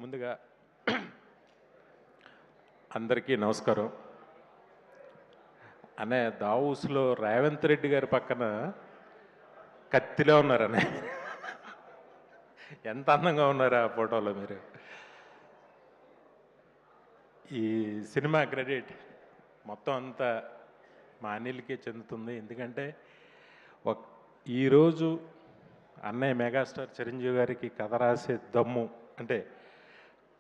ముందుగా అందరికీ నమస్కారం. అనే దావూస్లో రేవంత్ రెడ్డి గారి పక్కన కత్తిలో ఉన్నారనే. ఎంత అందంగా ఉన్నారు ఆ ఫోటోలో మీరు. ఈ సినిమా క్రెడిట్ మొత్తం అంతా మా అనిల్కే చెందుతుంది. ఎందుకంటే ఈరోజు అన్నయ్య మెగాస్టార్ చిరంజీవి గారికి కథ రాసే దమ్ము అంటే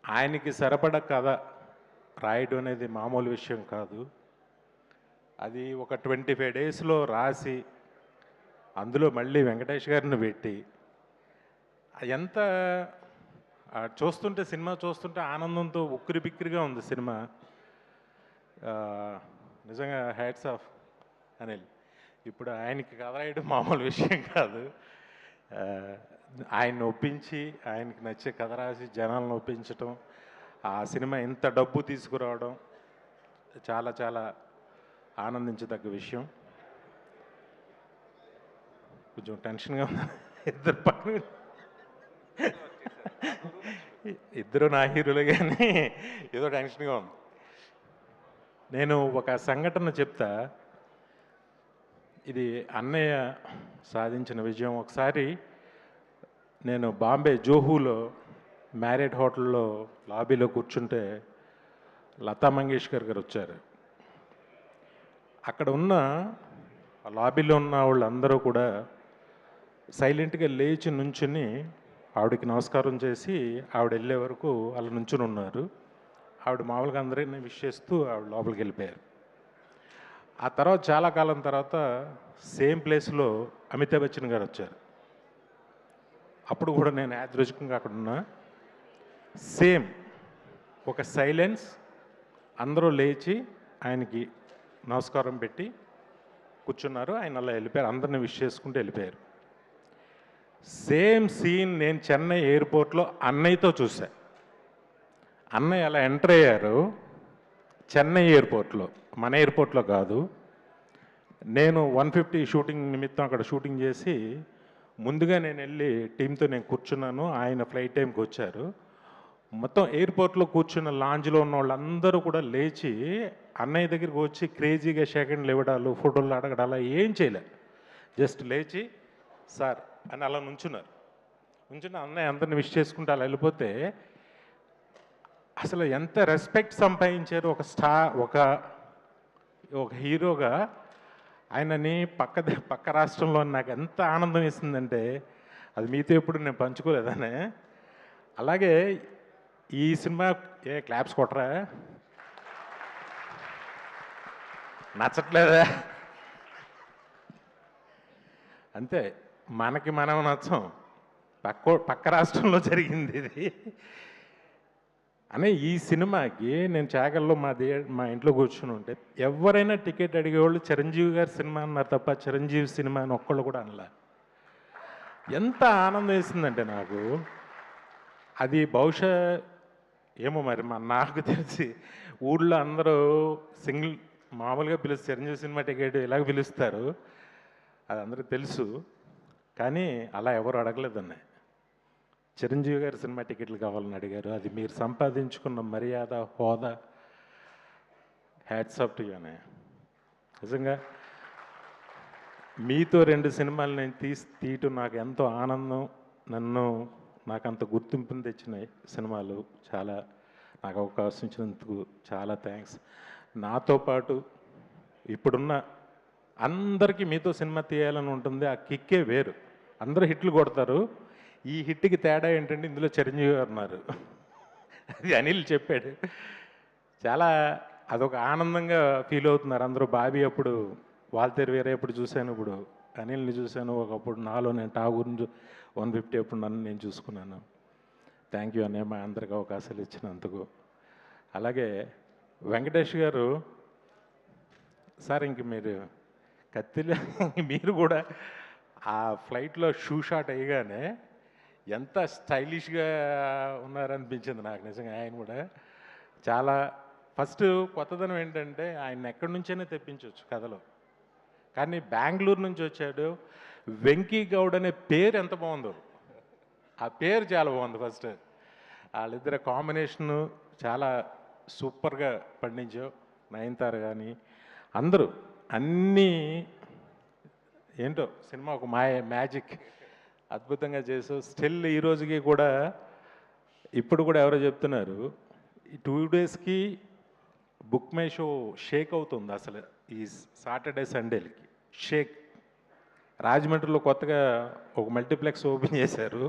ఆయనకి సరిపడ కథ రాయడం అనేది మామూలు విషయం కాదు. అది ఒక 25 డేస్లో రాసి అందులో మళ్ళీ వెంకటేష్ గారిని పెట్టి ఎంత చూస్తుంటే సినిమా చూస్తుంటే ఆనందంతో ఉక్కిరి బిక్కిరిగా ఉంది సినిమా. నిజంగా హ్యాట్స్ ఆఫ్ అనిల్. ఇప్పుడు ఆయనకి కథ రాయడం మామూలు విషయం కాదు. ఆయన్ని ఒప్పించి ఆయనకి నచ్చే కథ రాసి జనాలను ఒప్పించటం, ఆ సినిమా ఇంత డబ్బు తీసుకురావడం చాలా చాలా ఆనందించదగ్గ విషయం. కొంచెం టెన్షన్గా ఉంది. ఇద్దరు పక్కన ఇద్దరు నా హీరోలే కానీ ఏదో టెన్షన్గా ఉంది. నేను ఒక సంఘటన చెప్తా. ఇది అన్నయ్య సాధించిన విజయం. ఒకసారి నేను బాంబే జోహూలో మ్యారియట్ హోటల్లో లాబీలో కూర్చుంటే లతా మంగేష్కర్ గారు వచ్చారు. అక్కడ ఉన్న లాబీలో ఉన్న వాళ్ళందరూ కూడా సైలెంట్గా లేచి నుంచుని ఆవిడకి నమస్కారం చేసి ఆవిడ వెళ్ళే వరకు అలా నుంచుని ఉన్నారు. ఆవిడ మామూలుగా అందరినీ విష్ చేస్తూ ఆవిడ లోపలికి వెళ్ళిపోయారు. ఆ తర్వాత చాలా కాలం తర్వాత సేమ్ ప్లేస్లో అమితాబ్ బచ్చన్ గారు వచ్చారు. అప్పుడు కూడా నేను యాదృచ్ఛికంగా అక్కడ ఉన్నా. సేమ్ ఒక సైలెన్స్, అందరూ లేచి ఆయనకి నమస్కారం పెట్టి కూర్చున్నారు. ఆయన అలా వెళ్ళిపోయారు. అందరిని విష్ చేసుకుంటూ వెళ్ళిపోయారు. సేమ్ సీన్ నేను చెన్నై ఎయిర్పోర్ట్లో అన్నయ్యతో చూసా. అన్నయ్య అలా ఎంటర్ అయ్యారు చెన్నై ఎయిర్పోర్ట్లో, మన ఎయిర్పోర్ట్లో కాదు. నేను 150 షూటింగ్ నిమిత్తం అక్కడ షూటింగ్ చేసి ముందుగా నేను వెళ్ళి టీంతో నేను కూర్చున్నాను. ఆయన ఫ్లైట్ టైంకి వచ్చారు. మొత్తం ఎయిర్పోర్ట్లో కూర్చున్న లాంజ్లో ఉన్న వాళ్ళందరూ కూడా లేచి అన్నయ్య దగ్గరికి వచ్చి క్రేజీగా సెకండ్లు ఇవ్వడాలు, ఫోటోలు అడగడాలు ఏం చేయలే. జస్ట్ లేచి సార్ అని అలా నుంచున్నారు. నుంచున్న అన్నయ్య అందరిని విష్ చేసుకుంటూ అలా వెళ్ళిపోతే అసలు ఎంత రెస్పెక్ట్ సంపాదించారు. ఒక హీరోగా ఆయనని పక్క రాష్ట్రంలో నాకు ఎంత ఆనందం ఇస్తుందంటే అది మీతో ఎప్పుడు నేను పంచుకోలేదనే. అలాగే ఈ సినిమా క్లాప్స్ కొట్టరా, నచ్చట్లేదా? అంతే, మనకి మనం నచ్చం. పక్క రాష్ట్రంలో జరిగింది ఇది అనే. ఈ సినిమాకి నేను చాగల్లో మా ఇంట్లో కూర్చుని ఉంటే ఎవరైనా టికెట్ అడిగేవాళ్ళు చిరంజీవి గారి సినిమా అన్నారు తప్ప చిరంజీవి సినిమా అని ఒక్కళ్ళు కూడా అనలా. ఎంత ఆనందం వేసిందంటే నాకు. అది బహుశా ఏమో మరి నాకు తెలిసి ఊళ్ళో అందరూ సింగిల్ మామూలుగా పిలుస్తారు, చిరంజీవి సినిమా టికెట్ ఇలాగ పిలుస్తారు, అది అందరికీ తెలుసు. కానీ అలా ఎవరు అడగలేదన్న. చిరంజీవి గారి సినిమా టికెట్లు కావాలని అడిగారు. అది మీరు సంపాదించుకున్న మర్యాద, హోదా. హ్యాట్స్ ఆఫ్ టు యూ అన్నయ్య. నిజంగా మీతో 2 సినిమాలు నేను తీయటం నాకు ఎంతో ఆనందం. నాకు అంత గుర్తింపుని తెచ్చిన సినిమాలు. చాలా నాకు అవకాశం ఇచ్చినందుకు చాలా థ్యాంక్స్. నాతో పాటు ఇప్పుడున్న అందరికీ మీతో సినిమా తీయాలని ఉంటుంది. ఆ కిక్కే వేరు. అందరూ హిట్లు కొడతారు. ఈ హిట్కి తేడా ఏంటంటే ఇందులో చిరంజీవి గారు ఉన్నారు. అది అనిల్ చెప్పాడు. చాలా అదొక ఆనందంగా ఫీల్ అవుతున్నారు అందరూ. బాబీ అప్పుడు వాల్తేరు వేరే ఎప్పుడు చూశాను, ఇప్పుడు అనిల్ని చూశాను. ఒకప్పుడు నాలో నేను ఠాగూర్ని 150 అప్పుడు నన్ను నేను చూసుకున్నాను. థ్యాంక్ యూ అన్నయ్య మా అందరికి అవకాశాలు ఇచ్చినందుకు. అలాగే వెంకటేష్ గారు సార్, ఇంక మీరు కత్తిలో మీరు కూడా ఆ ఫ్లైట్లో షూ షాట్ అయ్యగానే ఎంత స్టైలిష్గా ఉన్నారనిపించింది నాకు నిజంగా. ఆయన కూడా చాలా ఫస్ట్ కొత్తదనం ఏంటంటే ఆయన ఎక్కడి నుంచైనా తెప్పించవచ్చు కథలో. కానీ బెంగళూరు నుంచి వచ్చాడు. వెంకీ గౌడ్ అనే పేరు ఎంత బాగుందో. ఆ పేరు చాలా బాగుంది ఫస్ట్. వాళ్ళిద్దరి కాంబినేషను చాలా సూపర్గా పండించావు. నయనతార కానీ అందరూ అన్నీ ఏంటో సినిమా ఒక మ్యాజిక్ అద్భుతంగా చేసావు. స్టిల్ ఈ రోజుకి కూడా ఇప్పుడు కూడా ఎవరో చెప్తున్నారు ఈ 2 డేస్కి బుక్ మై షో షేక్ అవుతుంది అసలు. ఈ సాటర్డే సండేలకి షేక్. రాజమండ్రిలో కొత్తగా ఒక మల్టీప్లెక్స్ ఓపెన్ చేశారు.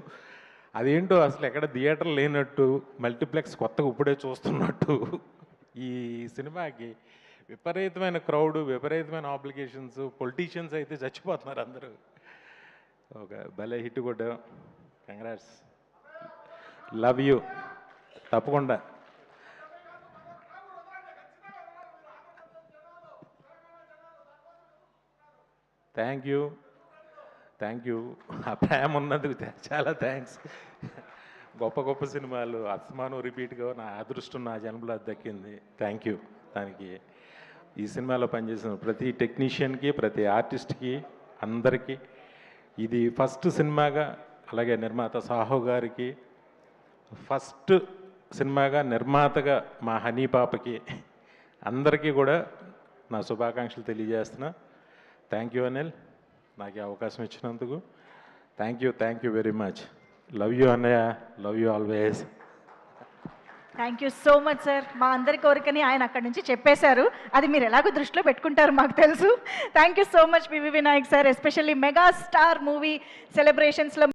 అదేంటో అసలు ఎక్కడ థియేటర్ లేనట్టు, మల్టీప్లెక్స్ కొత్తగా ఇప్పుడే చూస్తున్నట్టు. ఈ సినిమాకి విపరీతమైన క్రౌడ్, విపరీతమైన ఆబ్లిగేషన్స్, పొలిటీషియన్స్ అయితే చచ్చిపోతున్నారు అందరూ. ఒక భలే హిట్ కొట్టాం. Congrats, love you. తప్పకుండా థ్యాంక్ యూ. ఆ ప్రేమ ఉన్నందుకు చాలా థ్యాంక్స్. గొప్ప గొప్ప సినిమాలు అస్మాను రిపీట్గా నా అదృష్టం నా జన్మలో దక్కింది. Thank you. దానికి ఈ సినిమాలో పనిచేసిన ప్రతి టెక్నీషియన్కి, ప్రతి ఆర్టిస్ట్కి, అందరికీ ఇది ఫస్ట్ సినిమాగా, అలాగే నిర్మాత సాహో గారికి ఫస్ట్ సినిమాగా, నిర్మాతగా మా హనీ పాపకి అందరికీ కూడా నా శుభాకాంక్షలు తెలియజేస్తున్నా. థ్యాంక్ యూ అనిల్, నాకు ఈ అవకాశం ఇచ్చినందుకు. Thank you very much. Love you అన్నయ్య, love you always. Thank you so much sir. మా అందరి కోరికని ఆయన అక్కడి నుంచి చెప్పేశారు. అది మీరు ఎలాగో దృష్టిలో పెట్టుకుంటారు మాకు తెలుసు. Thank you so much PV Vinayak sir. Especially mega star movie సెలబ్రేషన్స్లో